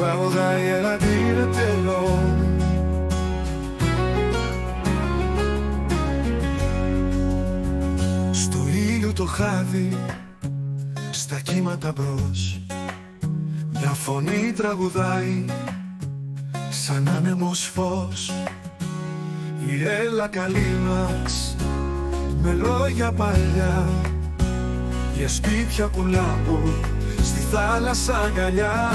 τραγουδάει ένα τυρετελό. Στο ήλιο το χάδι, στα κύματα μπρος, μια φωνή τραγουδάει σαν άνεμος φως. Η έλα καλή μας με λόγια παλιά, για σπίτια που λάμπουν στη θάλασσα αγκαλιά.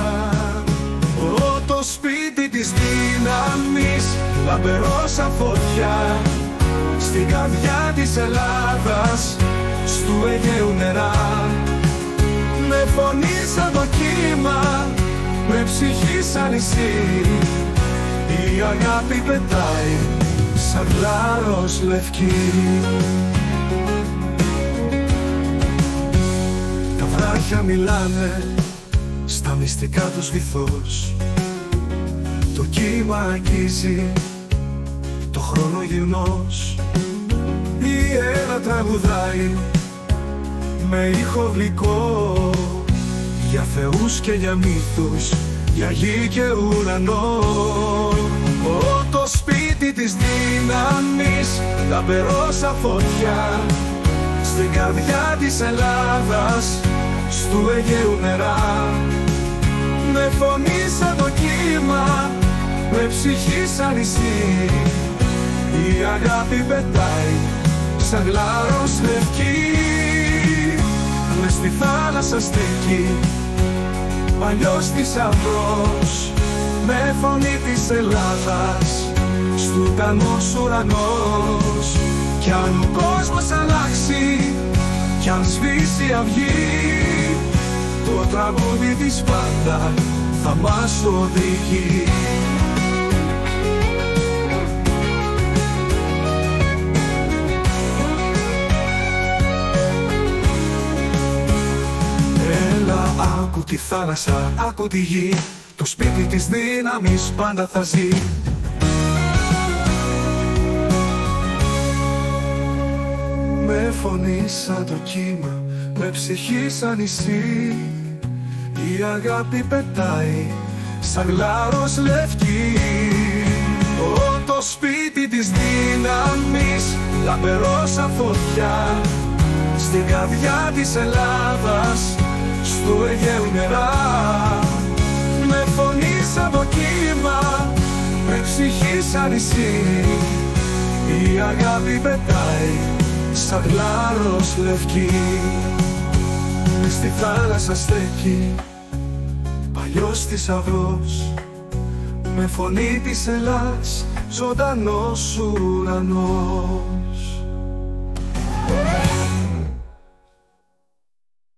Το σπίτι της δύναμης, λαμπερό σαν φωτιά, στην καρδιά της Ελλάδας, στου Αιγαίου νερά. Με φωνή σαν το κύμα, με ψυχή σαν νησί, η αγάπη πετάει σαν κλάρος λευκή. Τα βράχια μιλάνε στα μυστικά τους βυθούς, το κύμα αγγίζει το χρόνο γυρνός. Η έλα τραγουδάει με ήχο γλυκό, για θεούς και για μύθους, για γη και ουρανό. Το σπίτι της δύναμης, λαμπερό σαν φωτιά, στην καρδιά της Ελλάδας, στου Αιγαίου νερά. Με φωνή σαν το κύμα, με ψυχή σαν νησί, η αγάπη πετάει σαν γλάρος λευκή. Μες στη θάλασσα στέκει παλιός θησαυρός, με φωνή της Ελλάδας, στου ουρανός ουρανός. Κι αν ο κόσμος αλλάξει, κι αν σβήσει αυγή, το τραγούδι της πάντα θα μας οδηγεί. Έλα, άκου τη θάλασσα, άκου τη γη, το σπίτι της δύναμης πάντα θα ζει. Με φωνή σαν το κύμα, με ψυχή σαν νησί, η αγάπη πετάει σαν γλάρος λευκή. Το σπίτι της δύναμης, λαμπερό σαν φωτιά, στην καρδιά της Ελλάδας, στου Αιγαίου νερά. Με φωνή σαν το κύμα, με ψυχή σαν νησί, η αγάπη πετάει σαν γλάρος λευκή. Στη θάλασσα στέκει παλιός θησαυρός, με φωνή της Ελλάς, ζωντανός ουρανός.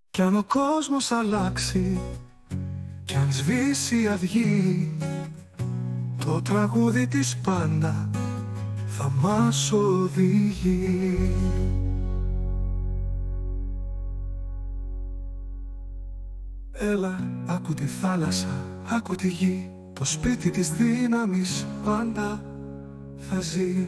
Κι αν ο κόσμος αλλάξει, κι αν σβήσει η αυγή, το τραγούδι της πάντα θα μας οδηγεί. Έλα, άκου τη θάλασσα, άκου τη γη, το σπίτι της δύναμης πάντα θα ζει.